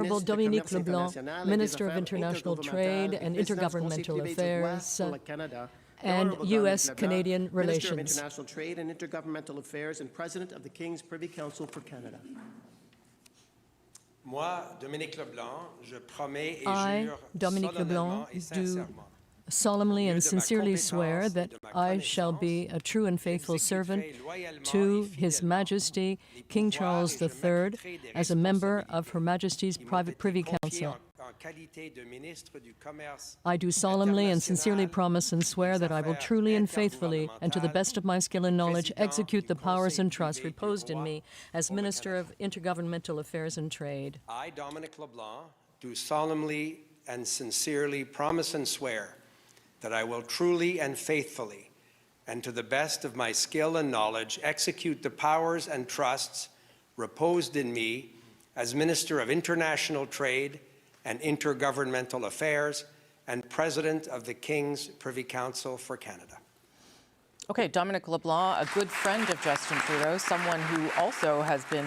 Honorable Dominic LeBlanc, Minister of International Trade and Intergovernmental Affairs, and U.S.-Canadian Relations. Minister of International Trade and Intergovernmental Affairs and President of the King's Privy Council for Canada. Moi, Dominic LeBlanc, je promets et I, jure Dominic LeBlanc, do solemnly and sincerely swear that I shall be a true and faithful servant to His Majesty King Charles III as a member of Her Majesty's Privy Council. I do solemnly and sincerely promise and swear that I will truly and faithfully, and to the best of my skill and knowledge, execute the powers and trusts reposed in me as Minister of Intergovernmental Affairs and Trade. I, Dominic LeBlanc, do solemnly and sincerely promise and swear that I will truly and faithfully, and to the best of my skill and knowledge, execute the powers and trusts reposed in me as Minister of International Trade and Intergovernmental Affairs and President of the King's Privy Council for Canada. Okay, Dominic LeBlanc, a good friend of Justin Trudeau, someone who also had been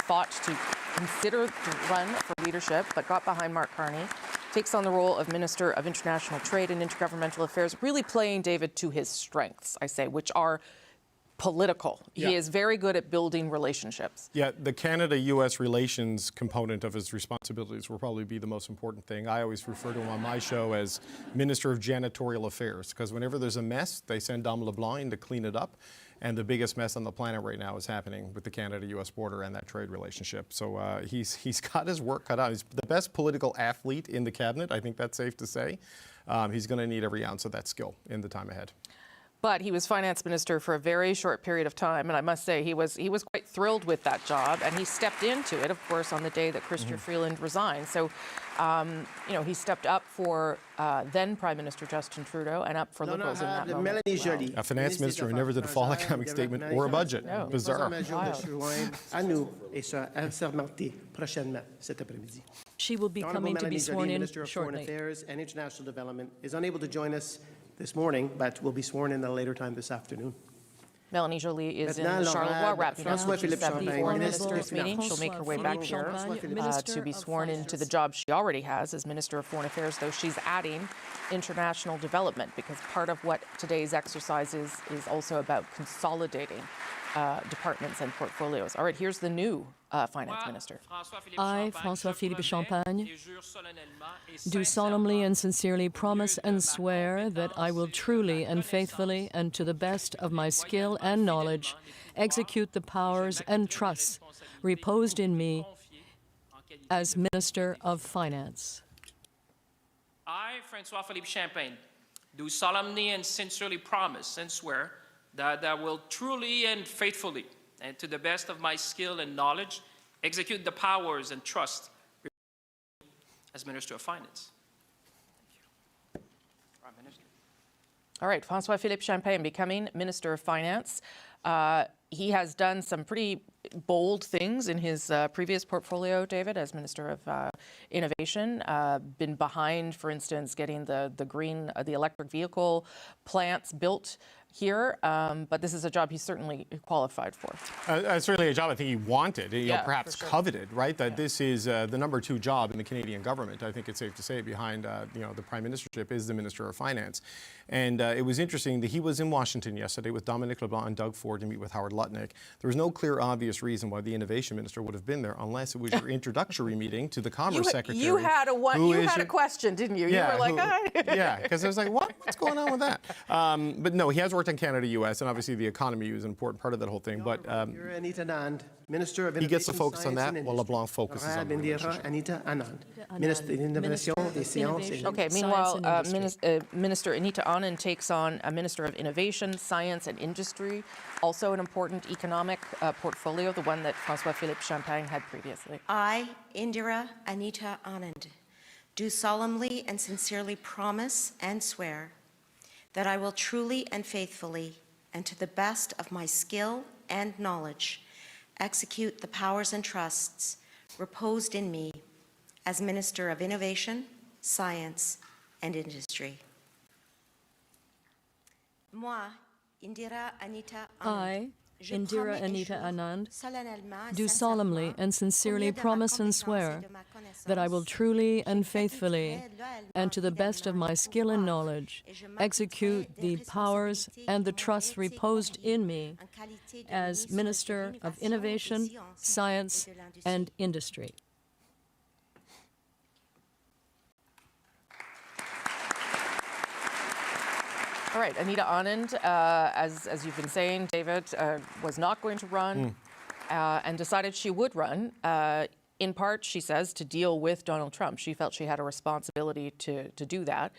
thought to consider to run for leadership, but got behind Mark Carney, takes on the role of Minister of International Trade and Intergovernmental Affairs, really playing, David, to his strengths, I say, which are political. Yeah. He is very good at building relationships. Yeah, the Canada-U.S. relations component of his responsibilities will probably be the most important thing. I always refer to him on my show as Minister of Janitorial Affairs, because whenever there's a mess, they send Dom LeBlanc in to clean it up. And the biggest mess on the planet right now is happening with the Canada-U.S. border and that trade relationship. So he's got his work cut out. He's the best political athlete in the cabinet. I think that's safe to say. He's going to need every ounce of that skill in the time ahead. But he was finance minister for a very short period of time, and I must say he was quite thrilled with that job, and he stepped into it, of course, on the day that Chrystia Freeland resigned. So, you know, he stepped up for then Prime Minister Justin Trudeau and up for Liberals in that moment. Mélanie Joly, A finance minister who never did a fall economic statement or a budget. No. Bizarre. à nous et sera assermentée prochainement cet après-midi. She will be coming to be sworn in Minister of Foreign shortly. Affairs and International Development, is unable to join us this morning, but will be sworn in at a later time this afternoon. Mélanie Joly is in Maintenant, Charleroi wrapping up François-Philippe the Champagne, foreign Minister ministers of meeting. Finance. She'll make her way back here to be sworn into the job she already has as Minister of Foreign Affairs, though she's adding international development, because part of what today's exercise is also about consolidating departments and portfolios. All right, here's the new finance minister. I, François-Philippe Champagne, do solemnly and sincerely promise and swear that I will truly and faithfully, and to the best of my skill and knowledge, execute the powers and trusts reposed in me as Minister of Finance. I, François-Philippe Champagne, do solemnly and sincerely promise and swear that I will truly and faithfully, and to the best of my skill and knowledge, execute the powers and trust as Minister of Finance. Prime Minister. All right, François-Philippe Champagne becoming Minister of Finance. He has done some pretty bold things in his previous portfolio, David, as Minister of Innovation. Been behind, for instance, getting the electric vehicle plants built here, but this is a job he's certainly qualified for. Certainly a job I think he wanted, perhaps for sure. coveted, right? That this is the #2 job in the Canadian government. I think it's safe to say behind the Prime Ministership is the Minister of Finance. And it was interesting that he was in Washington yesterday with Dominic LeBlanc and Doug Ford to meet with Howard Lutnick. There was no clear, obvious reason why the Innovation Minister would have been there unless it was your introductory meeting to the Commerce Secretary. You had a question, didn't you? Yeah, you were like, yeah, because I was like, what's going on with that? But no, he has worked in Canada, U.S., and obviously the economy is an important part of that whole thing. But Anita Anand, Minister of Innovation, he gets to focus on Science that and while Industry. LeBlanc focuses on the relationship. Anita Anand, Minister of Innovation et Sciences. okay, meanwhile, Minister Anita Anand takes on a Minister of Innovation, Science and Industry, also an important economic portfolio, the one that François-Philippe Champagne had previously. I, Indira Anita Anand, do solemnly and sincerely promise and swear that I will truly and faithfully, and to the best of my skill and knowledge, execute the powers and trusts reposed in me as Minister of Innovation, Science and Industry. Moi, Indira Anita I, Indira Anita Anand, do do solemnly and sincerely promise and swear that I will truly and faithfully, and to the best of my skill and knowledge, execute the powers and the trusts reposed in me as Minister of Innovation, Science and Industry. All right, Anita Anand, as you've been saying, David was not going to run and decided she would run. In part, she says, to deal with Donald Trump. She felt she had a responsibility to do that.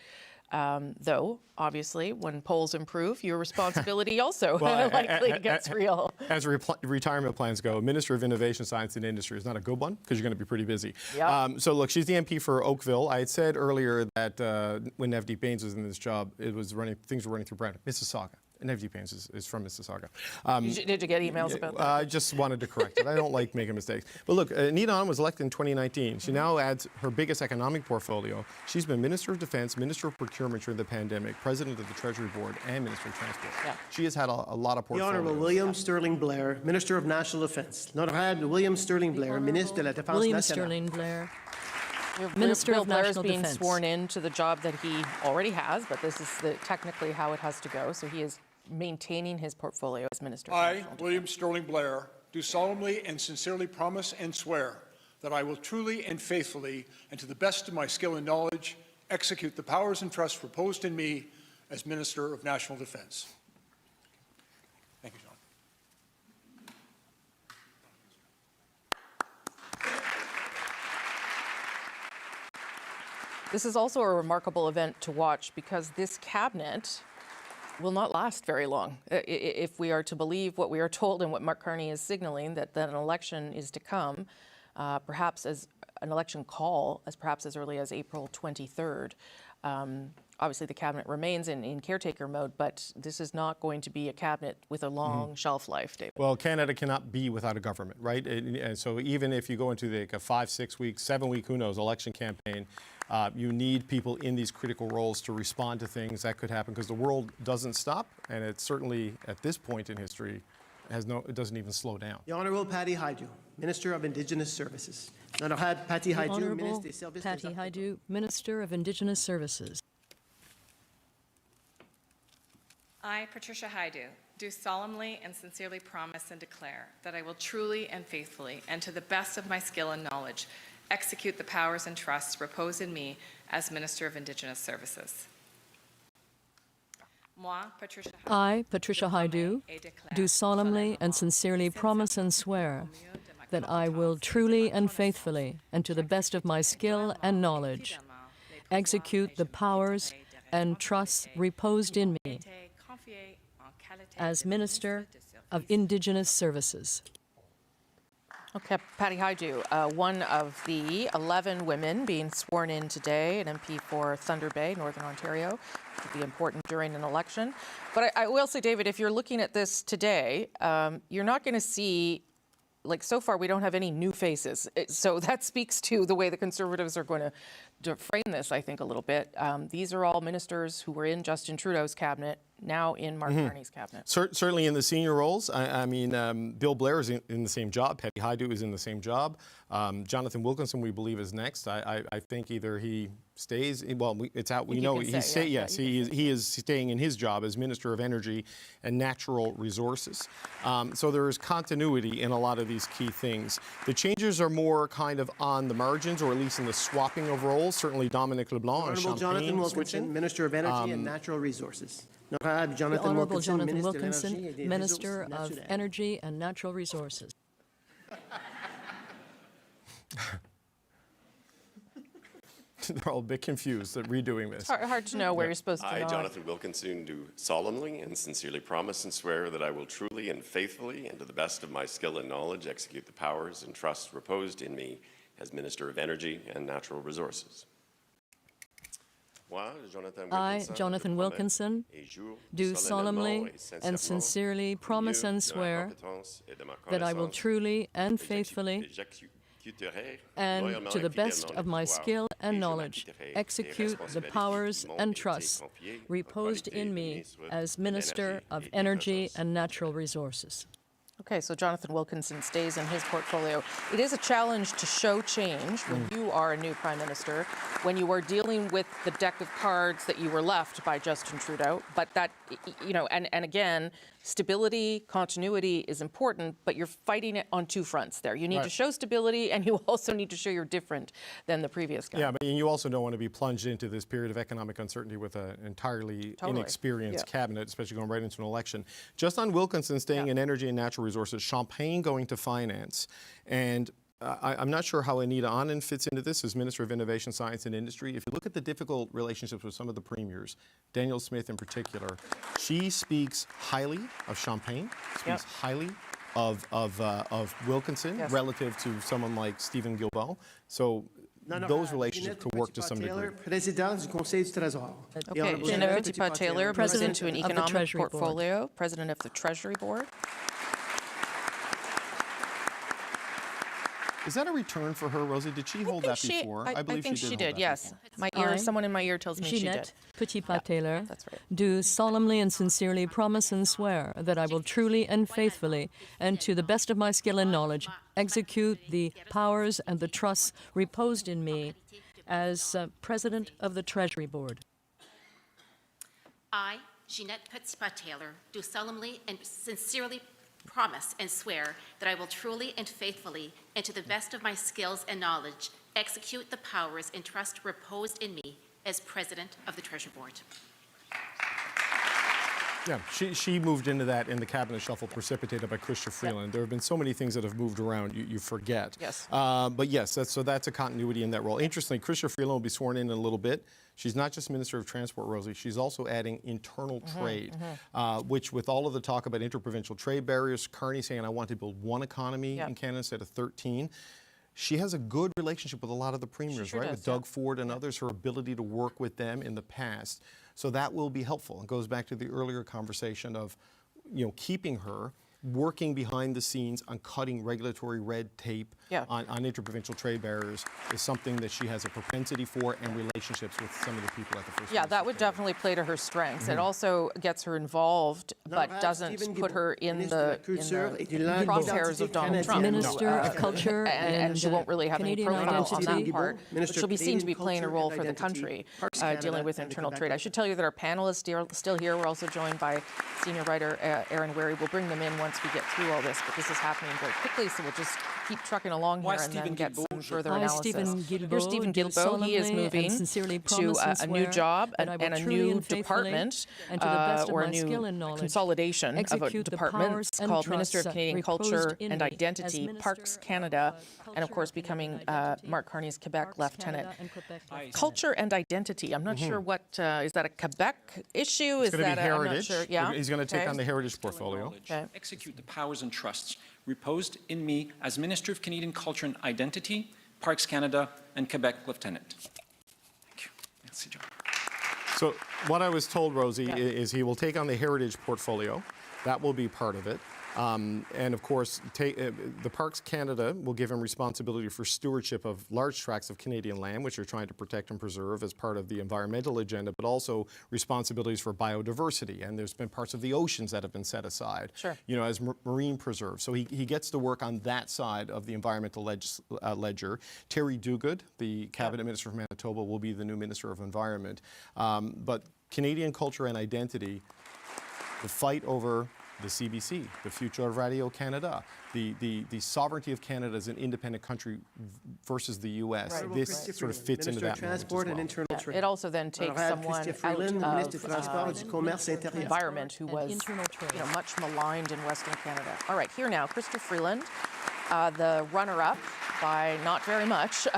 Though, obviously, when polls improve, your responsibility also likely gets real. As retirement plans go, Minister of Innovation, Science and Industry is not a good one because you're going to be pretty busy. Yep. So look, she's the MP for Oakville. I had said earlier that when Navdeep Bains was in this job, things were running through Brandon. Mississauga. Navdeep Bains is from Mississauga. Did you get emails about that? I just wanted to correct it. I don't like making mistakes. But look, Anita Anand was elected in 2019. She now adds her biggest economic portfolio. She's been Minister of Defense, Minister of Procurement during the pandemic, President of the Treasury Board, and Minister of Transport. Yeah. She has had a lot of The portfolios. Honourable William Sterling Blair, Minister of National Defence. L'Honorable William Sterling Blair, Ministre de la Défense William nationale. Sterling Blair, Minister Minister of Blair is National being Defence. sworn in to the job that he already has, but this is technically how it has to go. So he is maintaining his portfolio as Minister of I, National William Sterling Blair, do solemnly and sincerely promise and swear that I will truly and faithfully, and to the best of my skill and knowledge, execute the powers and trusts reposed in me as Minister of National Defence. Thank you, John. This is also a remarkable event to watch because this cabinet will not last very long. If we are to believe what we are told and what Mark Carney is signaling, that an election is to come, perhaps as an election call, perhaps as early as April 23rd. Obviously, the cabinet remains in caretaker mode, but this is not going to be a cabinet with a long shelf life, David. Well, Canada cannot be without a government, right? And so even if you go into a 5, 6 week, 7 week, who knows, election campaign, you need people in these critical roles to respond to things that could happen because the world doesn't stop, and it certainly, at this point in history, it doesn't even slow down. The Honourable Patty Hajdu, Minister of Indigenous Services. L'Honorable Patty the Hajdu, Honourable Ministre des Services Patty des Hajdu, Minister of Indigenous Services. I, Patricia Hajdu, do solemnly and sincerely promise and declare that I will truly and faithfully, and to the best of my skill and knowledge, execute the powers and trusts reposed in me as Minister of Indigenous Services. I, Patricia Hajdu, do solemnly and sincerely promise and swear that I will truly and faithfully, and to the best of my skill and knowledge, execute the powers and trusts reposed in me as Minister of Indigenous Services. Okay, Patty Hajdu, one of the 11 women being sworn in today, an MP for Thunder Bay, Northern Ontario. It will be important during an election. But I will say, David, if you're looking at this today, you're not going to see, like so far, we don't have any new faces. So that speaks to the way the Conservatives are going to frame this, I think, a little bit. These are all ministers who were in Justin Trudeau's cabinet, now in Mark Carney's cabinet. Certainly in the senior roles. I mean, Bill Blair is in the same job. Patty Hajdu is in the same job. Jonathan Wilkinson, we believe, is next. I think either he stays. Well, it's out. We know yes, he is staying in his job as Minister of Energy and Natural Resources. So there is continuity in a lot of these key things. The changes are more kind of on the margins, or at least in the swapping of roles. Certainly, Dominic LeBlanc and Honourable Jonathan Champagne Wilkinson, switching. Minister of Energy and Natural Resources. The Honourable Jonathan Ministre de Wilkinson, l'Énergie et des Minister Ressources of naturelles. Energy and Natural Resources. They're all a bit confused at redoing this. Hard to know where you're supposed to I, nod. Jonathan Wilkinson, do solemnly and sincerely promise and swear that I will truly and faithfully, and to the best of my skill and knowledge, execute the powers and trusts reposed in me as Minister of Energy and Natural Resources. I, Jonathan Wilkinson, do solemnly and sincerely promise and swear that I will truly and faithfully, and to the best of my skill and knowledge, execute the powers and trusts reposed in me as Minister of Energy and Natural Resources. Okay. Okay, so Jonathan Wilkinson stays in his portfolio. It is a challenge to show change when you are a new Prime Minister, when you are dealing with the deck of cards that you were left by Justin Trudeau. But that, you know, and again, stability, continuity is important, but you're fighting it on two fronts there. You need to show stability, and you also need to show you're different than the previous guy. Yeah, but you also don't want to be plunged into this period of economic uncertainty with an entirely inexperienced cabinet, especially going right into an election. Just on Wilkinson staying in energy and natural resources, Champagne going to finance, and I'm not sure how Anita Anand fits into this as Minister of Innovation, Science and Industry. If you look at the difficult relationships with some of the premiers, Danielle Smith in particular, she speaks highly of Champagne, speaks highly of Wilkinson relative to someone like Stephen Guilbeault. So those relationships could work to some degree. Président du Conseil du Trésor. Okay, Ginette Petitpas-Taylor moves into an economic portfolio, President of the Treasury Board. Is that a return for her, Rosie? Did she hold that before? I believe she did. Yes. Before. My ear. Someone in my ear tells me she did. Ginette Petitpas-Taylor, that's right. do solemnly and sincerely promise and swear that I will truly and faithfully, and to the best of my skill and knowledge, execute the powers and the trusts reposed in me as President of the Treasury Board. I, Ginette Petitpas-Taylor, do solemnly and sincerely promise and swear that I will truly and faithfully, and to the best of my skills and knowledge, execute the powers and trust reposed in me as President of the Treasury Board. Yeah, she moved into that in the cabinet shuffle precipitated by Chrystia Freeland. There have been so many things that have moved around, you forget. Yes. But yes, that's a continuity in that role. Interestingly, Chrystia Freeland will be sworn in a little bit. She's not just Minister of Transport, Rosie. She's also adding internal trade, which with all of the talk about interprovincial trade barriers, Carney saying, I want to build one economy in Canada instead of 13. She has a good relationship with a lot of the premiers, right? With Doug Ford and others, her ability to work with them in the past. So that will be helpful. It goes back to the earlier conversation of, you know, keeping her working behind the scenes on cutting regulatory red tape on interprovincial trade barriers is something that she has a propensity for, and relationships with some of the people at the first. Yeah, that would definitely play to her strengths. It also gets her involved, but doesn't put her in the crosshairs of Donald Trump. Minister of Culture and she won't really have Canadian any profile on identity. that part. But she'll be seen to be playing a role for the country, dealing with internal trade. I should tell you that our panelists are still here. We're also joined by senior writer Aaron Wary. We'll bring them in once we get through all this, but this is happening very quickly, so we'll just keep trucking along here and then get some further analysis. Here's Stephen Guilbeault. He is moving to a new job and a new department or a new consolidation of a department. It's called Minister of Canadian Culture and Identity, Parks Canada, and of course becoming Mark Carney's Quebec lieutenant. Culture and identity. I'm not sure what, is that a Quebec issue? It's going to be heritage. Sure. Yeah. He's going to take on the heritage portfolio. Execute the powers and trusts reposed in me as Minister of Canadian Culture and Identity, Parks Canada, and Quebec Lieutenant. Thank you. Merci, John. So what I was told, Rosie, is he will take on the heritage portfolio. That will be part of it. And of course, the Parks Canada will give him responsibility for stewardship of large tracts of Canadian land, which are trying to protect and preserve as part of the environmental agenda, but also responsibilities for biodiversity. And there's been parts of the oceans that have been set aside, you know, as marine preserve. So he gets to work on that side of the environmental ledger. Terry Duguid, the Cabinet Minister from Manitoba, will be the new Minister of Environment. But Canadian culture and identity, the fight over the CBC, the future of Radio-Canada, the sovereignty of Canada as an independent country versus the U.S. Right. This sort of fits into that Transport and internal trade. It also then takes someone out of environment who was much maligned in Western Canada. All right, here now, Chrystia Freeland, the runner-up by not very much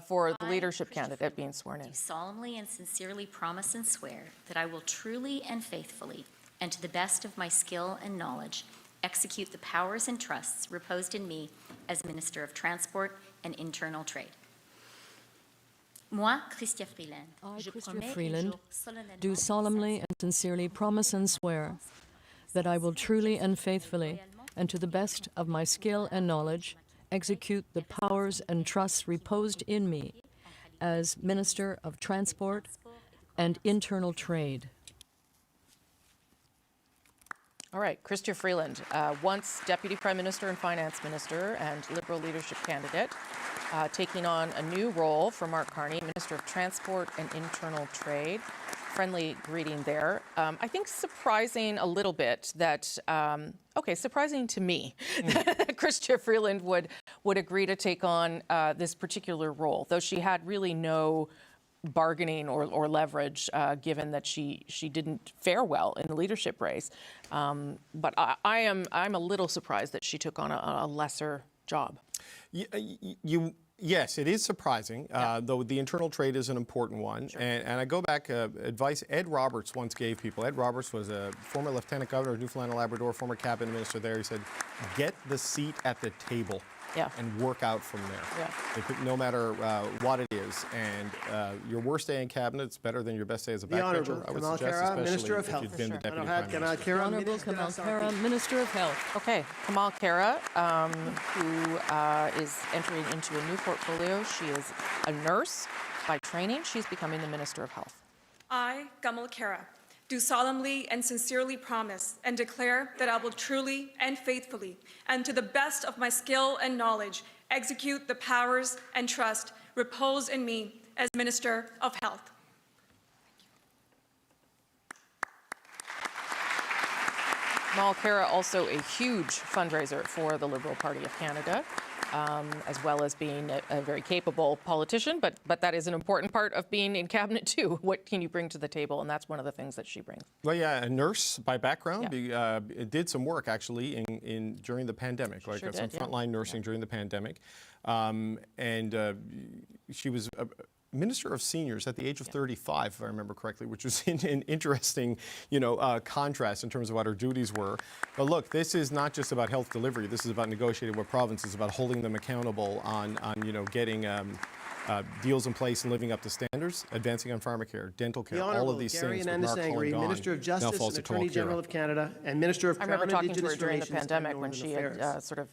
for the leadership candidate being sworn in. I solemnly and sincerely promise and swear that I will truly and faithfully, and to the best of my skill and knowledge, execute the powers and trusts reposed in me as Minister of Transport and Internal Trade. Moi, Chrystia Freeland, Chrystia Freeland, do solemnly and sincerely promise and swear that I will truly and faithfully, and to the best of my skill and knowledge, execute the powers and trusts reposed in me as Minister of Transport and Internal Trade. All right, Chrystia Freeland, once Deputy Prime Minister and Finance Minister and Liberal leadership candidate, taking on a new role for Mark Carney, Minister of Transport and Internal Trade. Friendly greeting there. I think surprising a little bit that, surprising to me, that Chrystia Freeland would agree to take on this particular role, though she had really no bargaining or leverage, given that she didn't fare well in the leadership race. But I'm a little surprised that she took on a lesser job. Yes, it is surprising, though the internal trade is an important one. Sure. And I go back, advice Ed Roberts once gave people. Ed Roberts was a former Lieutenant Governor of Newfoundland and Labrador, former Cabinet Minister there. He said, get the seat at the table and work out from there. No matter what it is. And your worst day in Cabinet is better than your best day as a backbencher, I would suggest, especially Minister of Health. If you've been the Deputy Prime Minister. Honourable Kamal Khera, Minister of Health. Okay, Kamal Khera, who is entering into a new portfolio. She is a nurse by training. She's becoming the Minister of Health. I, Kamal Khera, do solemnly and sincerely promise and declare that I will truly and faithfully, and to the best of my skill and knowledge, execute the powers and trust reposed in me as Minister of Health. Kamal Khera, also a huge fundraiser for the Liberal Party of Canada, as well as being a very capable politician, but that is an important part of being in cabinet too. What can you bring to the table? And that's one of the things that she brings. Well, yeah, a nurse by background, did some work actually during the pandemic, some frontline nursing during the pandemic. She was Minister of Seniors at the age of 35, if I remember correctly, which was an interesting, contrast in terms of what her duties were. But look, this is not just about health delivery. This is about negotiating with provinces, about holding them accountable on getting deals in place and living up to standards, advancing on pharmacare, dental care, all of these things. Anita, Minister of Justice and Attorney General of Canada, and Minister of Crown and Indigenous Relations during the pandemic when she had sort of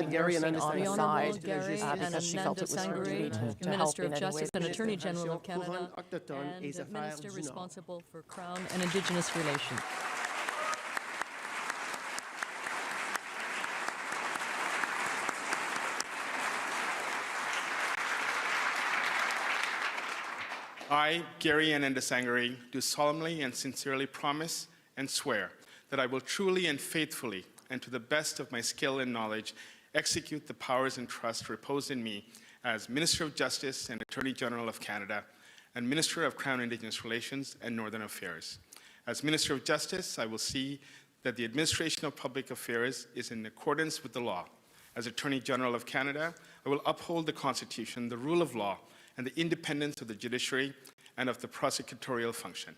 Gary and on the side because she felt it was her duty to Minister of Justice and Attorney General of Canada, and Minister responsible for Crown and Indigenous Relations. I, Gary Anand, do solemnly and sincerely promise and swear that I will truly and faithfully, and to the best of my skill and knowledge, execute the powers and trust reposed in me as Minister of Justice and Attorney General of Canada and Minister of Crown Indigenous Relations and Northern Affairs. As Minister of Justice, I will see that the administration of public affairs is in accordance with the law. As Attorney General of Canada, I will uphold the Constitution, the rule of law, and the independence of the judiciary and of the prosecutorial function.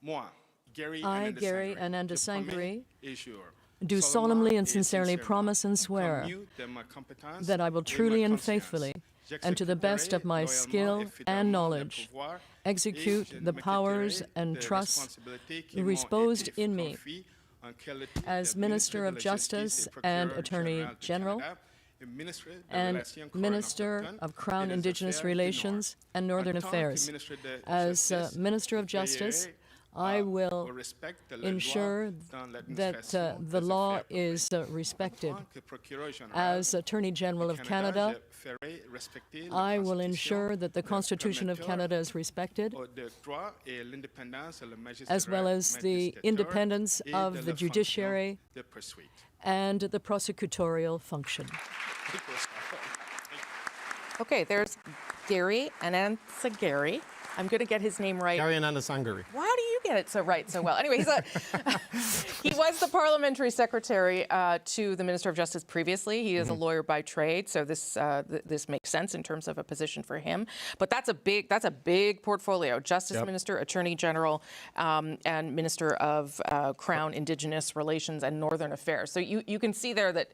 I, Gary Anand, do solemnly and sincerely promise and swear that I will truly and faithfully, and to the best of my skill and knowledge, execute the powers and trusts reposed in me as Minister of Justice and Attorney General and Minister of Crown Indigenous Relations and Northern Affairs. As Minister of Justice, I will ensure that the law is respected. As Attorney General of Canada, I will ensure that the Constitution of Canada is respected, as well as the independence of the judiciary and the prosecutorial function. Okay, there's Gary Anand. I'm going to get his name right. Gary Anand. How do you get it so well? Anyway, he was the parliamentary secretary to the Minister of Justice previously. He is a lawyer by trade, so this makes sense in terms of a position for him. But that's a big portfolio: Justice Minister, Attorney General, and Minister of Crown, Indigenous Relations, and Northern Affairs. So you can see there that,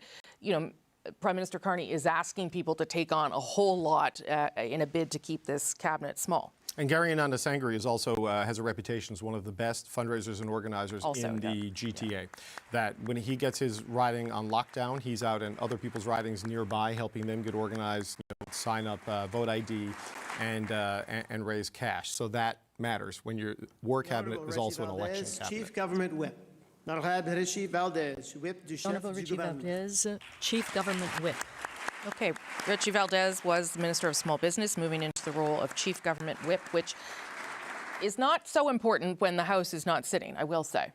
Prime Minister Carney is asking people to take on a whole lot in a bid to keep this cabinet small. And Gary Anand is also has a reputation as one of the best fundraisers and organizers in the GTA. Yeah. That when he gets his riding on lockdown, he's out in other people's ridings nearby, helping them get organized, sign up, vote ID, and raise cash. So that matters when your war cabinet is also an election cabinet. Chief Government Whip. Honorable Richie Valdez, Whip du chef Honorable du Richie gouvernement. Valdez, Chief Government Whip. Okay, Richie Valdez was Minister of Small Business, moving into the role of Chief Government Whip, which is not so important when the House is not sitting, I will say.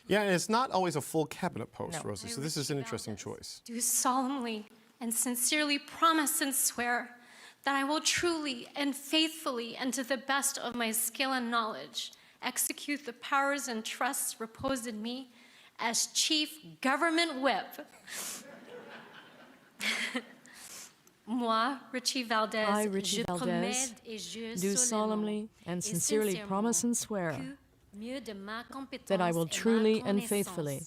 Yeah, and it's not always a full cabinet post, Rosie, so this is an interesting choice. Do solemnly and sincerely promise and swear that I will truly and faithfully and to the best of my skill and knowledge execute the powers and trusts reposed in me as Chief Government Whip. Moi, Richie Valdez, I, Richie Valdez, do solemnly and sincerely promise and swear that I will truly and faithfully,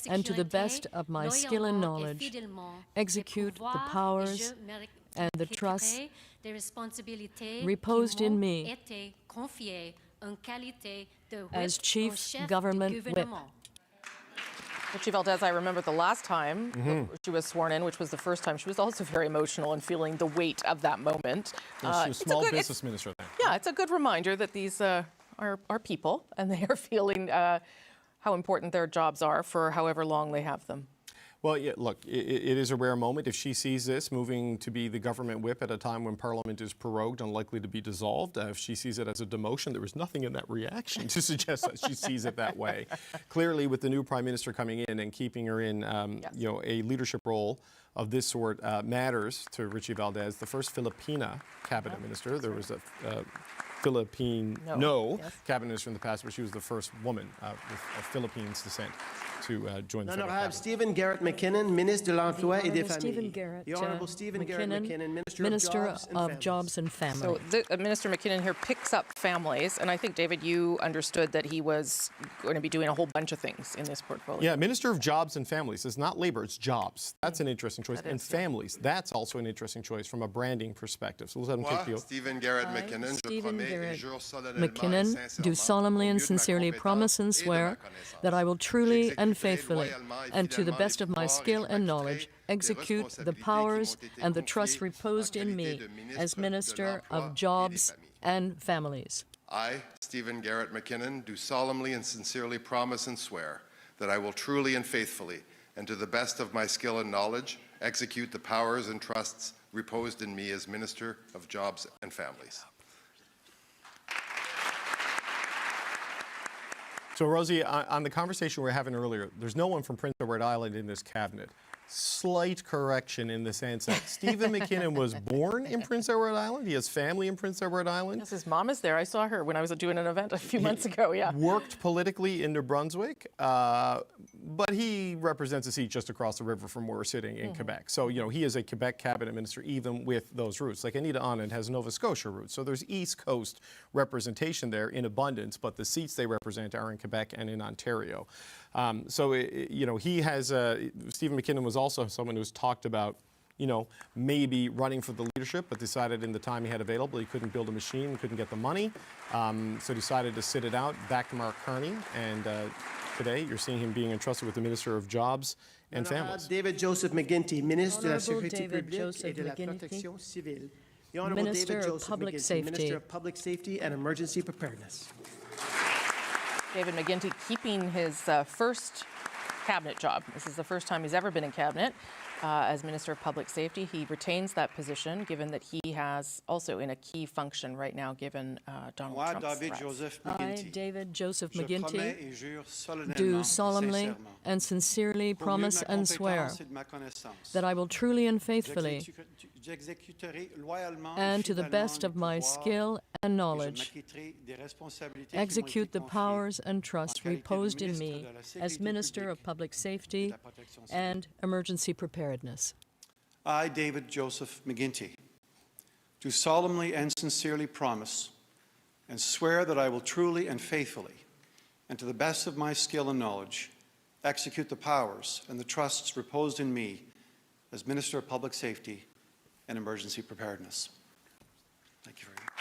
and to the best of my skill and knowledge, execute the powers and the trusts reposed in me as Chief Government Whip. Richie Valdez, I remember the last time she was sworn in, which was the first time, she was also very emotional and feeling the weight of that moment. Yeah, she was small business minister then. Yeah, it's a good reminder that these are people, and they are feeling how important their jobs are for however long they have them. Well, yeah, look, it is a rare moment if she sees this moving to be the government whip at a time when Parliament is prorogued, unlikely to be dissolved. If she sees it as a demotion, there was nothing in that reaction to suggest that she sees it that way. Clearly, with the new Prime Minister coming in and keeping her in, you know, a leadership role of this sort matters to Richie Valdez. The first Filipina cabinet minister. There was a Filipino cabinet minister in the past, but she was the first woman with Philippines descent to join the federal cabinet. Stephen Garrett McKinnon, Ministre de l'Emploi et des Stephen Familles. Garrett, The Honorable Stephen Garrett McKinnon, Minister of Jobs and Family. So Minister McKinnon here picks up families, and I think, David, you understood that he was going to be doing a whole bunch of things in this portfolio. Yeah, Minister of Jobs and Families. It's not labor, it's jobs. That's an interesting choice. And families, that's also an interesting choice from a branding perspective. So let's have him take the oath. Stephen Garrett McKinnon, Stephen Garrett McKinnon, do solemnly and sincerely promise and swear that I will truly and faithfully, and to the best of my skill and knowledge, execute the powers and the trusts reposed in me as Minister of Jobs and Families. I, Stephen Garrett McKinnon, do solemnly and sincerely promise and swear that I will truly and faithfully, and to the best of my skill and knowledge, execute the powers and trusts reposed in me as Minister of Jobs and Families. So, Rosie, on the conversation we were having earlier, there's no one from Prince Edward Island in this cabinet. Slight correction in the sense that Stephen McKinnon was born in Prince Edward Island. He has family in Prince Edward Island. Yes, his mom is there. I saw her when I was doing an event a few months ago, yeah. Worked politically in New Brunswick, but he represents a seat just across the river from where we're sitting in Quebec. So, you know, he is a Quebec cabinet minister even with those roots. Like Anita Anand has Nova Scotia roots. So there's East Coast representation there in abundance, but the seats they represent are in Quebec and in Ontario. You know, he has, Stephen McKinnon was also someone who's talked about, you know, maybe running for the leadership, but decided in the time he had available, he couldn't build a machine, couldn't get the money, so decided to sit it out, back to Mark Carney, and today you're seeing him being entrusted with the Minister of Jobs and Families. David Joseph McGuinty, Ministre de la Honorable Sécurité David publique Joseph et de la McGuinty, Protection civile. The Honorable Minister David of Joseph Public McGuinty, Safety. Minister of Public Safety and Emergency Preparedness. David McGuinty keeping his first cabinet job. This is the first time he's ever been in cabinet as Minister of Public Safety. He retains that position, given that he has also in a key function right now, given Donald Trump's threats. I, David Joseph McGuinty, do solemnly and sincerely promise and swear that I will truly and faithfully, and to the best of my skill and knowledge, execute the powers and trusts reposed in me as Minister of Public Safety and Emergency Preparedness. I, David Joseph McGuinty, do solemnly and sincerely promise and swear that I will truly and faithfully, and to the best of my skill and knowledge, execute the powers and the trusts reposed in me as Minister of Public Safety and Emergency Preparedness. Thank you very much.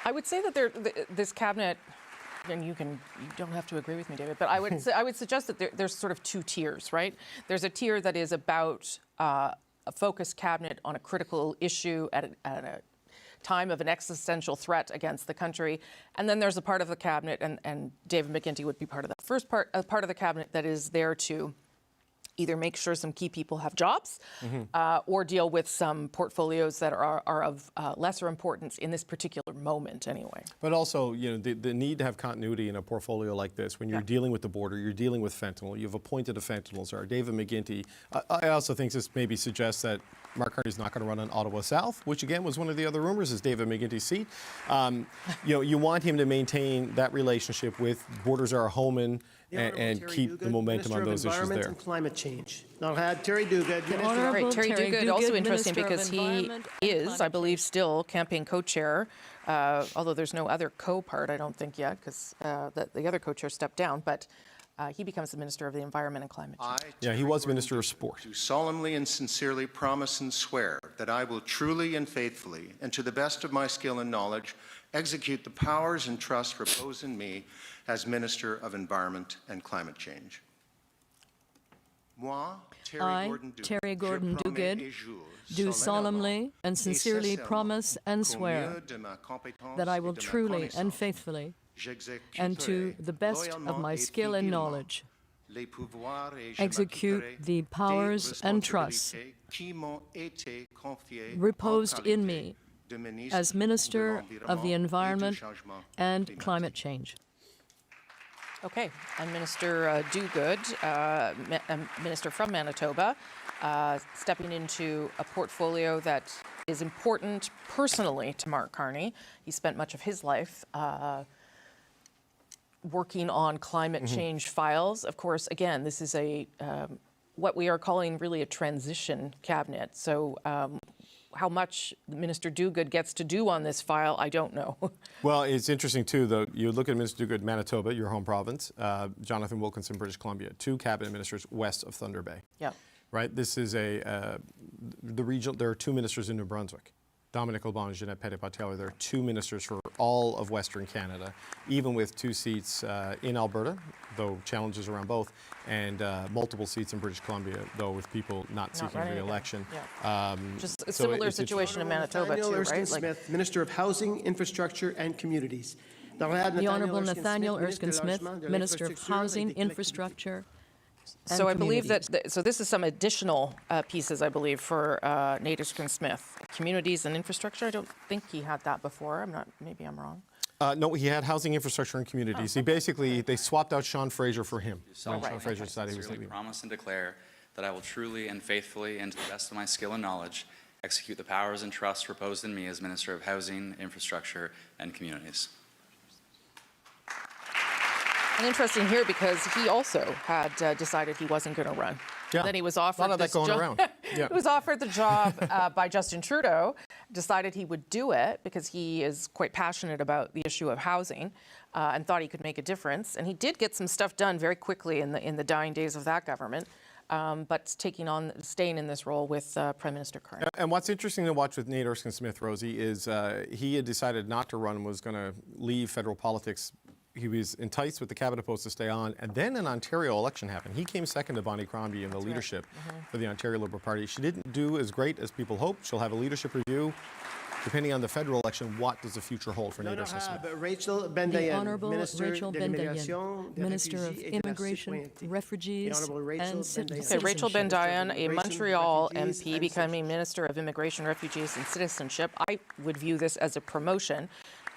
I would say that this cabinet, and you don't have to agree with me, David, but I would suggest that there's sort of two tiers, right? There's a tier that is about a focused cabinet on a critical issue at a time of an existential threat against the country. And then there's a part of the cabinet, and David McGuinty would be part of that first part of the cabinet that is there to either make sure some key people have jobs or deal with some portfolios that are of lesser importance in this particular moment anyway. But also, you know, the need to have continuity in a portfolio like this, when you're dealing with the border, you're dealing with fentanyl, you've appointed a fentanyl czar, David McGuinty. I also think this maybe suggests that Mark Carney's not going to run on Ottawa South, which again was one of the other rumors is David McGuinty's seat. You know, you want him to maintain that relationship with Borders Are Home and keep the momentum on those issues there. And Climate Change. Now had Terry Duguid. Right, Terry Duguid, also interesting because he is, I believe, still campaign co-chair, although there's no other co-part, I don't think yet, because the other co-chair stepped down, but he becomes the Minister of the Environment and Climate Change. Yeah, he was Minister of Sport. Do solemnly and sincerely promise and swear that I will truly and faithfully, and to the best of my skill and knowledge, execute the powers and trusts reposed in me as Minister of Environment and Climate Change. I, Terry Gordon Duguid, do solemnly and sincerely promise and swear that I will truly and faithfully, and to the best of my skill and knowledge, execute the powers and trusts reposed in me as Minister of the Environment and Climate Change. Okay, and Minister Duguid, Minister from Manitoba, stepping into a portfolio that is important personally to Mark Carney. He spent much of his life working on climate change files. Of course, again, this is a what we are calling really a transition cabinet. So how much Minister Duguid gets to do on this file, I don't know. Well, it's interesting, too, though. You look at Minister Duguid, Manitoba, your home province, Jonathan Wilkinson, British Columbia, 2 cabinet ministers west of Thunder Bay. Yeah. Right? This is the regional, there are 2 ministers in New Brunswick. Dominic, LeBlanc, and Ginette Petitpas. There are 2 ministers for all of Western Canada, even with 2 seats in Alberta, though challenges around both, and multiple seats in British Columbia, though with people not seeking re-election. Yeah. Just a similar situation in Manitoba, too, right? Smith, Minister of Housing, Infrastructure and Communities. The Honourable Nathaniel Erskine Smith, Minister of Housing, Infrastructure. So I believe that, so this is some additional pieces, I believe, for Nate Erskine-Smith. Communities and infrastructure, I don't think he had that before. Maybe I'm wrong. No, he had housing, infrastructure, and communities. He basically, they swapped out Sean Fraser for him. Sean Fraser decided he was leaving. Promise and declare that I will truly and faithfully, and to the best of my skill and knowledge, execute the powers and trusts reposed in me as Minister of Housing, Infrastructure, and Communities. And interesting here because he also had decided he wasn't going to run. Yeah. Then he was offered this job. Yeah. He was offered the job by Justin Trudeau, decided he would do it because he is quite passionate about the issue of housing and thought he could make a difference. And he did get some stuff done very quickly in the dying days of that government. But staying in this role with Prime Minister Carney. And what's interesting to watch with Nate Erskine-Smith, Rosie, is he had decided not to run and was going to leave federal politics. He was enticed with the cabinet post to stay on, and then an Ontario election happened. He came second to Bonnie Crombie in the leadership for the Ontario Liberal Party. She didn't do as great as people hoped. She'll have a leadership review. Depending on the federal election, what does the future hold for Nate Erskine-Smith? Rachel Bendayan, The Honourable Minister Rachel Bendayan, Minister of Immigration, Refugees, and Citizenship. Okay, Rachel Bendayan, a Montreal MP, becoming Minister of Immigration, Refugees, and Citizenship. I would view this as a promotion.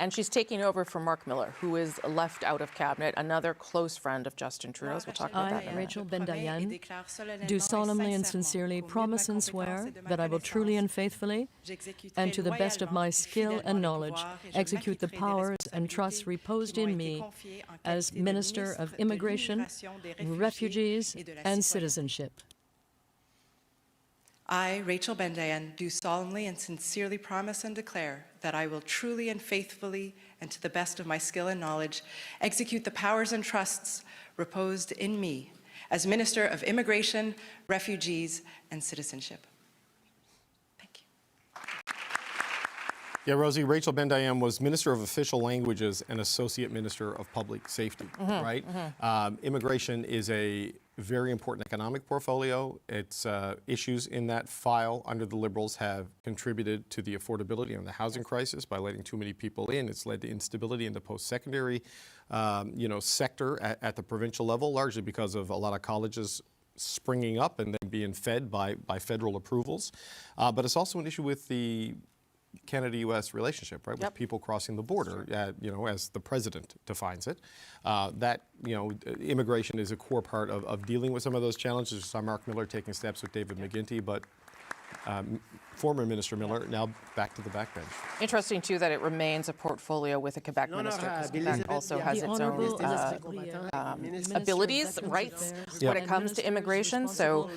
And she's taking over for Mark Miller, who is left out of cabinet, another close friend of Justin Trudeau's. We'll talk about that in a minute. Rachel Bendayan, do solemnly and sincerely promise and swear that I will truly and faithfully, and to the best of my skill and knowledge, execute the powers and trusts reposed in me as Minister of Immigration, Refugees, and Citizenship. I, Rachel Bendayan, do solemnly and sincerely promise and declare that I will truly and faithfully, and to the best of my skill and knowledge, execute the powers and trusts reposed in me as Minister of Immigration, Refugees, and Citizenship. Thank you. Yeah, Rosie, Rachel Bendayan was Minister of Official Languages and Associate Minister of Public Safety, right? Immigration is a very important economic portfolio. Its issues in that file under the Liberals have contributed to the affordability and the housing crisis by letting too many people in. It's led to instability in the post-secondary sector at the provincial level, largely because of a lot of colleges springing up and then being fed by federal approvals. But it's also an issue with the Canada-U.S. relationship, right? With people crossing the border, as the president defines it. Immigration is a core part of dealing with some of those challenges. We saw Mark Miller taking steps with David McGuinty, but former Minister Miller now back to the backbench. Interesting, too, that it remains a portfolio with a Quebec minister, because Quebec also has its own abilities, rights, when it comes to immigration. So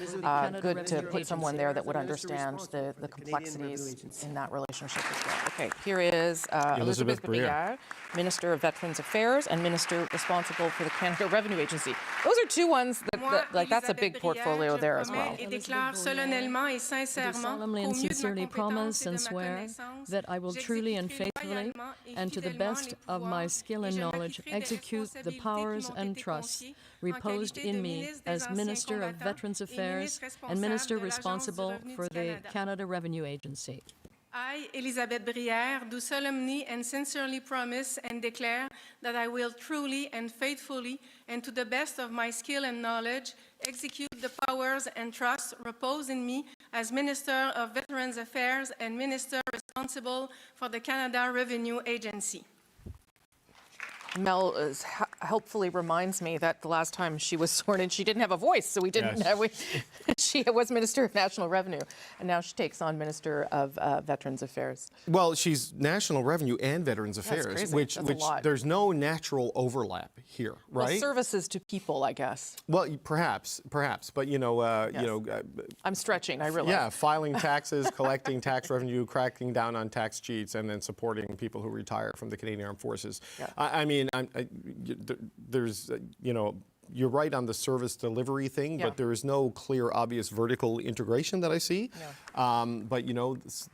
good to put someone there that would understand the complexities in that relationship as well. Okay, here is Elizabeth Briere, Minister of Veterans Affairs and Minister responsible for the Canada Revenue Agency. Those are two ones that that's a big portfolio there as well. Do solemnly and sincerely promise and swear that I will truly and faithfully, and to the best of my skill and knowledge, execute the powers and trusts reposed in me as Minister of Veterans Affairs and Minister responsible for the Canada Revenue Agency. I, Elizabeth Briere, do solemnly and sincerely promise and declare that I will truly and faithfully, and to the best of my skill and knowledge, execute the powers and trusts reposed in me as Minister of Veterans Affairs and Minister responsible for the Canada Revenue Agency. Mel helpfully reminds me that the last time she was sworn in, she didn't have a voice, so we didn't. She was Minister of National Revenue, and now she takes on Minister of Veterans Affairs. Well, she's National Revenue and Veterans Affairs, which there's no natural overlap here, right? Well, services to people, I guess. Well, perhaps, but I'm stretching, I realize. Yeah, filing taxes, collecting tax revenue, cracking down on tax cheats, and then supporting people who retire from the Canadian Armed Forces. Yeah. I mean, you're right on the service delivery thing, but there is no clear, obvious vertical integration that I see. But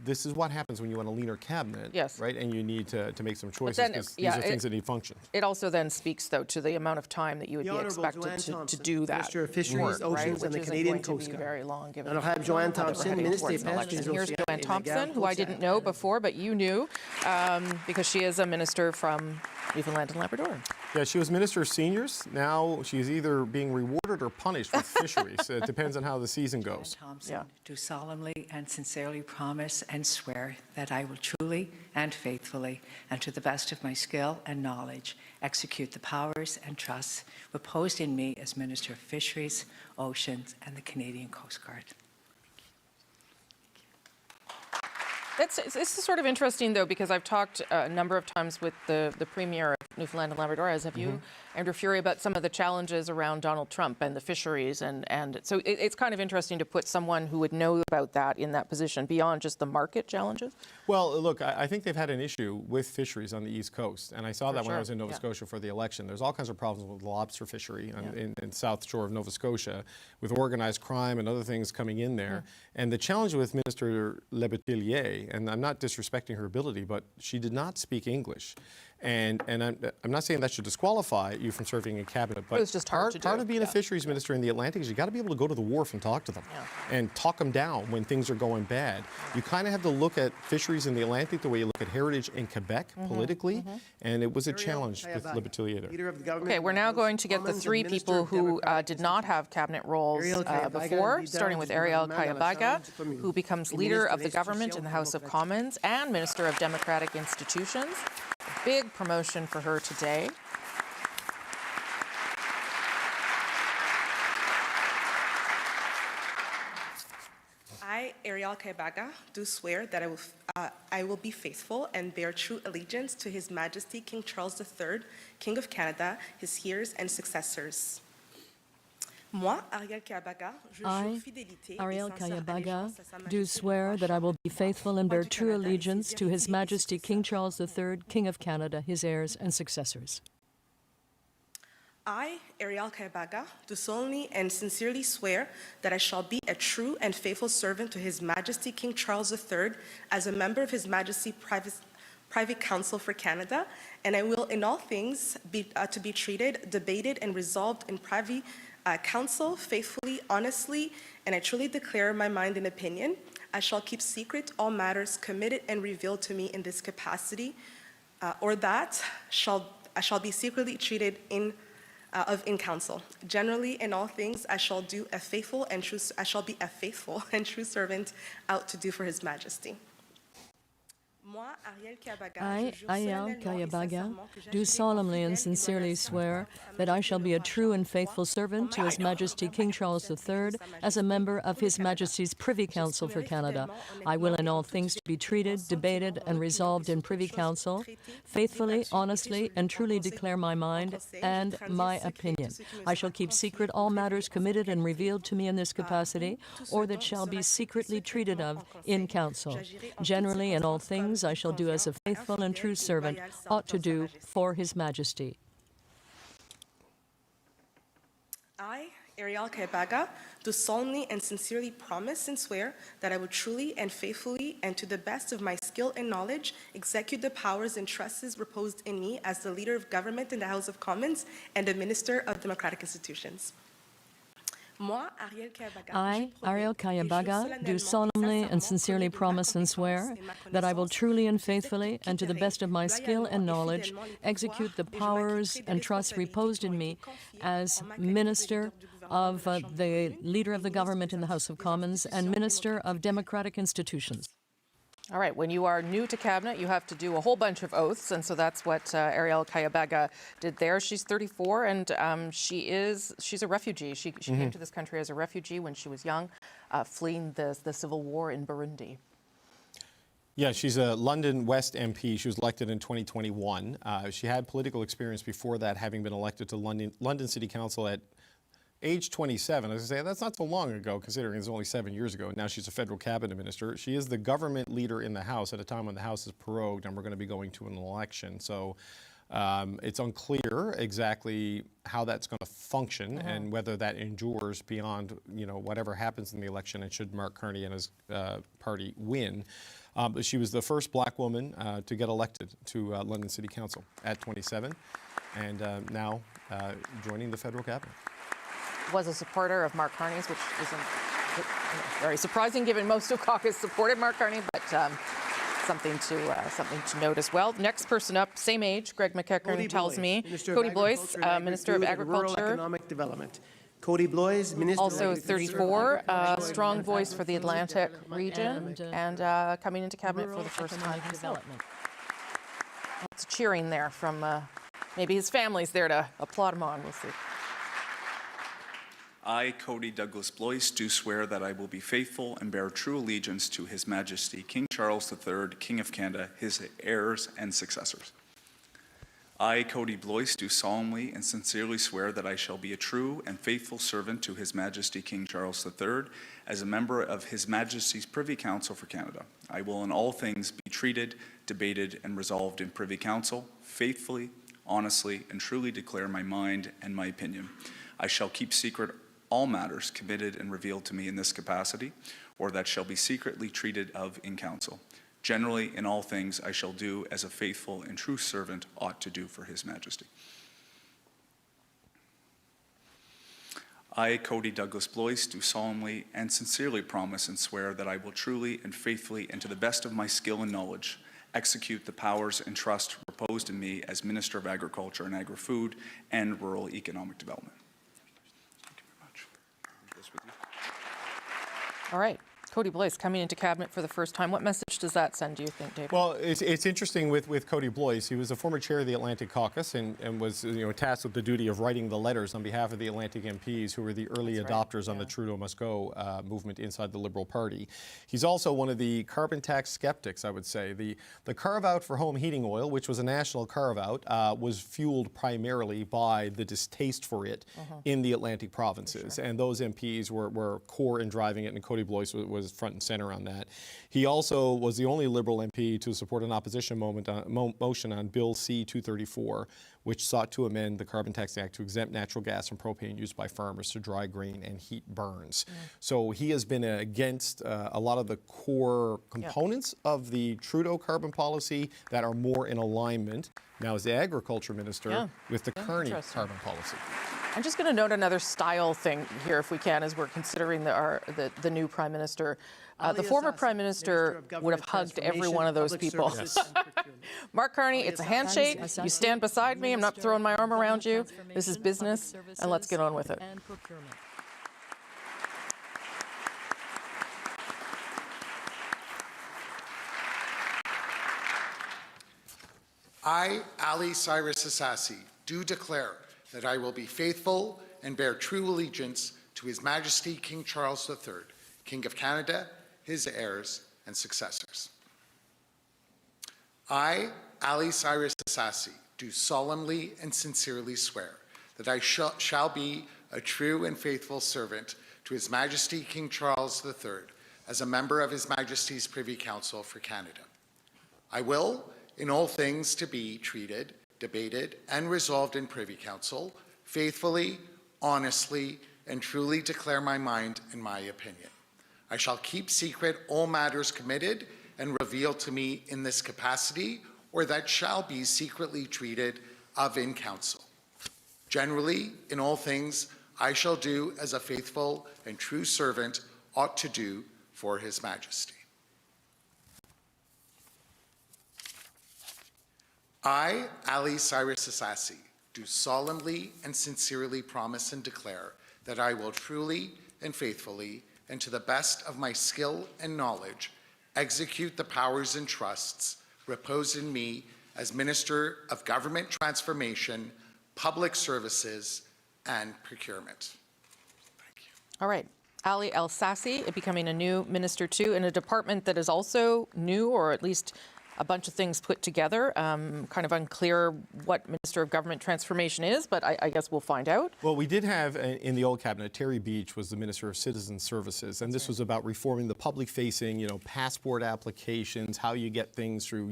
this is what happens when you want a leaner cabinet, right? And you need to make some choices because these are things that need function. It also then speaks, though, to the amount of time that you would be expected to do that. Minister of Fisheries, Oceans, and the Canadian Coast Guard. Very long, given and I'll have Joanne Thompson, Minister of Pestes. Here's Joanne Thompson, who I didn't know before, but you knew, because she is a minister from Newfoundland and Labrador. Yeah, she was Minister of Seniors. Now she's either being rewarded or punished with fisheries. It depends on how the season goes. Thompson, do solemnly and sincerely promise and swear that I will truly and faithfully, and to the best of my skill and knowledge, execute the powers and trusts reposed in me as Minister of Fisheries, Oceans, and the Canadian Coast Guard. This is sort of interesting, though, because I've talked a number of times with the Premier of Newfoundland and Labrador, as have you, Andrew Furey, about some of the challenges around Donald Trump and the fisheries. And so it's kind of interesting to put someone who would know about that in that position beyond just the market challenges. Well, look, I think they've had an issue with fisheries on the East Coast. And I saw that when I was in Nova Scotia for the election. There's all kinds of problems with lobster fishery in South Shore of Nova Scotia, with organized crime and other things coming in there. And the challenge with Minister Lebetelier, and I'm not disrespecting her ability, but she did not speak English. And I'm not saying that should disqualify you from serving in cabinet, but it's just hard part of being a fisheries minister in the Atlantic is you got to be able to go to the wharf and talk to them and talk them down when things are going bad. You kind of have to look at fisheries in the Atlantic the way you look at heritage in Quebec politically, and it was a challenge with Lebetelier. Okay, we're now going to get the three people who did not have cabinet roles before, starting with Ariel Kayabaga, who becomes leader of the government in the House of Commons and Minister of Democratic Institutions. Big promotion for her today. I, Ariel Kayabaga, do swear that I will be faithful and bear true allegiance to His Majesty King Charles III, King of Canada, his heirs and successors. I, Ariel Kayabaga, do swear that I will be faithful and bear true allegiance to His Majesty King Charles III, King of Canada, his heirs and successors. I, Ariel Kayabaga, do solemnly and sincerely swear that I shall be a true and faithful servant to His Majesty King Charles III as a member of His Majesty Private Council for Canada, and I will in all things be treated, debated, and resolved in Privy counsel faithfully, honestly, and I truly declare my mind and opinion. I shall keep secret all matters committed and revealed to me in this capacity, or that I shall be secretly treated in council. Generally, in all things, I shall be a faithful and true servant out to do for His Majesty. I, Ariel Kayabaga, do solemnly and sincerely swear that I shall be a true and faithful servant to His Majesty King Charles III as a member of His Majesty's Privy Council for Canada. I will in all things be treated, debated, and resolved in Privy Council, faithfully, honestly, and truly declare my mind and my opinion. I shall keep secret all matters committed and revealed to me in this capacity, or that shall be secretly treated of in Council. Generally, in all things, I shall do as a faithful and true servant ought to do for His Majesty. I, Ariel Kayabaga, do solemnly and sincerely promise and swear that I will truly and faithfully and to the best of my skill and knowledge execute the powers and trusts reposed in me as the Leader of Government in the House of Commons and a Minister of Democratic Institutions. I, Ariel Kayabaga, do solemnly and sincerely promise and swear that I will truly and faithfully, and to the best of my skill and knowledge, execute the powers and trusts reposed in me as Minister of the Leader of the Government in the House of Commons and Minister of Democratic Institutions. All right, when you are new to cabinet, you have to do a whole bunch of oaths, and so that's what Ariel Kayabaga did there. She's 34, and she's a refugee. She came to this country as a refugee when she was young, fleeing the civil war in Burundi. Yeah, she's a London West MP. She was elected in 2021. She had political experience before that, having been elected to London City Council at age 27. As I say, that's not so long ago, considering it's only 7 years ago. Now she's a federal cabinet minister. She is the government leader in the House at a time when the House is prorogued and we're going to be going to an election. So it's unclear exactly how that's going to function and whether that endures beyond, whatever happens in the election, and should Mark Carney and his party win. But she was the first black woman to get elected to London City Council at 27, and now joining the federal cabinet. Was a supporter of Mark Carney's, which isn't very surprising given most of caucus supported Mark Carney, but something to note as well. Next person up, same age, Greg McEachern tells me. Cody Blois, Minister of Agriculture. Rural Economic Development. Cody Blois, Minister also 34, strong voice for the Atlantic region, and coming into cabinet for the first time himself. Lots of cheering there from maybe his family's there to applaud him on. We'll see. I, Cody Douglas Blois, do swear that I will be faithful and bear true allegiance to His Majesty King Charles III, King of Canada, his heirs and successors. I, Cody Blois, do solemnly and sincerely swear that I shall be a true and faithful servant to His Majesty King Charles III as a member of His Majesty's Privy Council for Canada. I will in all things be treated, debated, and resolved in Privy Council, faithfully, honestly, and truly declare my mind and my opinion. I shall keep secret all matters committed and revealed to me in this capacity, or that shall be secretly treated of in council. Generally, in all things, I shall do as a faithful and true servant ought to do for His Majesty. I, Cody Douglas Blois, do solemnly and sincerely promise and swear that I will truly and faithfully and to the best of my skill and knowledge execute the powers and trust reposed in me as Minister of Agriculture and Agri-Food and Rural Economic Development. All right. Cody Blois coming into cabinet for the first time. What message does that send, do you think, David? Well, it's interesting with Cody Blois. He was a former chair of the Atlantic Caucus and was tasked with the duty of writing the letters on behalf of the Atlantic MPs who were the early adopters on the Trudeau Must Go movement inside the Liberal Party. He's also one of the carbon tax skeptics, I would say. The carve-out for home heating oil, which was a national carve-out, was fueled primarily by the distaste for it in the Atlantic provinces. And those MPs were core in driving it, and Cody Blois was front and center on that. He also was the only Liberal MP to support an opposition motion on Bill C-234, which sought to amend the Carbon Tax Act to exempt natural gas and propane used by farmers to dry grain and heat burns. So he has been against a lot of the core components of the Trudeau carbon policy that are more in alignment now as the agriculture minister with the Carney carbon policy. I'm just going to note another style thing here, if we can, as we're considering the new Prime Minister. The former Prime Minister would have hugged every one of those people. Mark Carney, it's a handshake. You stand beside me. I'm not throwing my arm around you. This is business, and let's get on with it. I, Ali Cyrus Assassi, do declare that I will be faithful and bear true allegiance to His Majesty King Charles III, King of Canada, his heirs and successors. I, Ali Cyrus Assassi, do solemnly and sincerely swear that I shall be a true and faithful servant to His Majesty King Charles III as a member of His Majesty's Privy Council for Canada. I will, in all things to be treated, debated, and resolved in Privy Council, faithfully, honestly, and truly declare my mind and my opinion. I shall keep secret all matters committed and revealed to me in this capacity, or that shall be secretly treated of in Council. Generally, in all things, I shall do as a faithful and true servant ought to do for His Majesty. I, Ali Cyrus Assassi, do solemnly and sincerely promise and declare that I will truly and faithfully, and to the best of my skill and knowledge, execute the powers and trusts reposed in me as Minister of Government Transformation, Public Services, and Procurement. Thank you. All right. Ali El-Sassi becoming a new minister too, in a department that is also new, or at least a bunch of things put together. Kind of unclear what Minister of Government Transformation is, but I guess we'll find out. Well, we did have in the old cabinet, Terry Beach was the Minister of Citizen Services, and this was about reforming the public-facing, passport applications, how you get things through,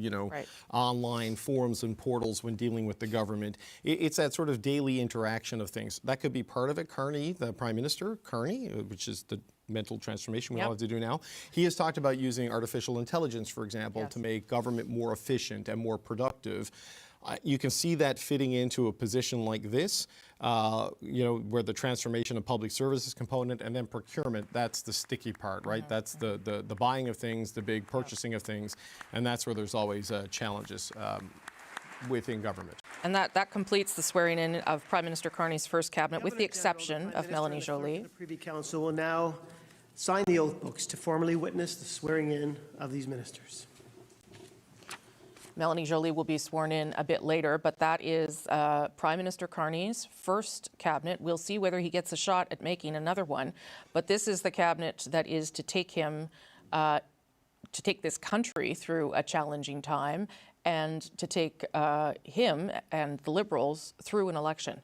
online forums and portals when dealing with the government. It's that sort of daily interaction of things. That could be part of it. Carney, the Prime Minister, Carney, which is the mental transformation we all have to do now. He has talked about using artificial intelligence, for example, to make government more efficient and more productive. You can see that fitting into a position like this, where the transformation of public services component and then procurement, that's the sticky part, right? That's the buying of things, the big purchasing of things, and that's where there's always challenges within government. And that completes the swearing in of Prime Minister Carney's first cabinet, with the exception of Mélanie Joly. The Privy Council will now sign the oath books to formally witness the swearing in of these ministers. Mélanie Joly will be sworn in a bit later, but that is Prime Minister Carney's first cabinet. We'll see whether he gets a shot at making another one, but this is the cabinet that is to take him, to take this country through a challenging time, and to take him and the Liberals through an election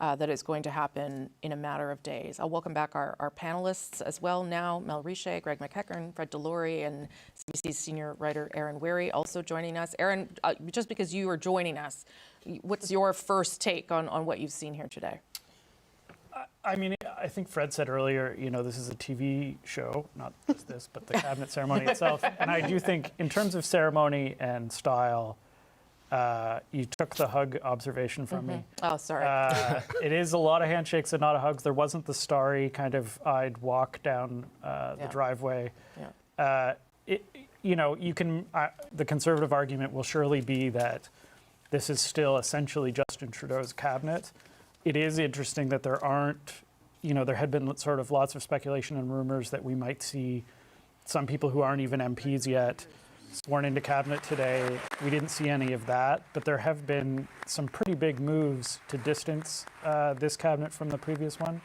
that is going to happen in a matter of days. I'll welcome back our panelists as well now. Mel Riche, Greg McEachern, Fred Delory, and CBC's senior writer Aaron Wherry also joining us. Aaron, just because you are joining us, what's your first take on what you've seen here today? I mean, I think Fred said earlier, this is a TV show, not just this, but the cabinet ceremony itself. And I do think in terms of ceremony and style, you took the hug observation from me. Oh, sorry. It is a lot of handshakes and not hugs. There wasn't the starry kind of eyed walk down the driveway. You can, the Conservative argument will surely be that this is still essentially Justin Trudeau's cabinet. It is interesting that there aren't, there had been sort of lots of speculation and rumors that we might see some people who aren't even MPs yet sworn into cabinet today. We didn't see any of that, but there have been some pretty big moves to distance this cabinet from the previous one.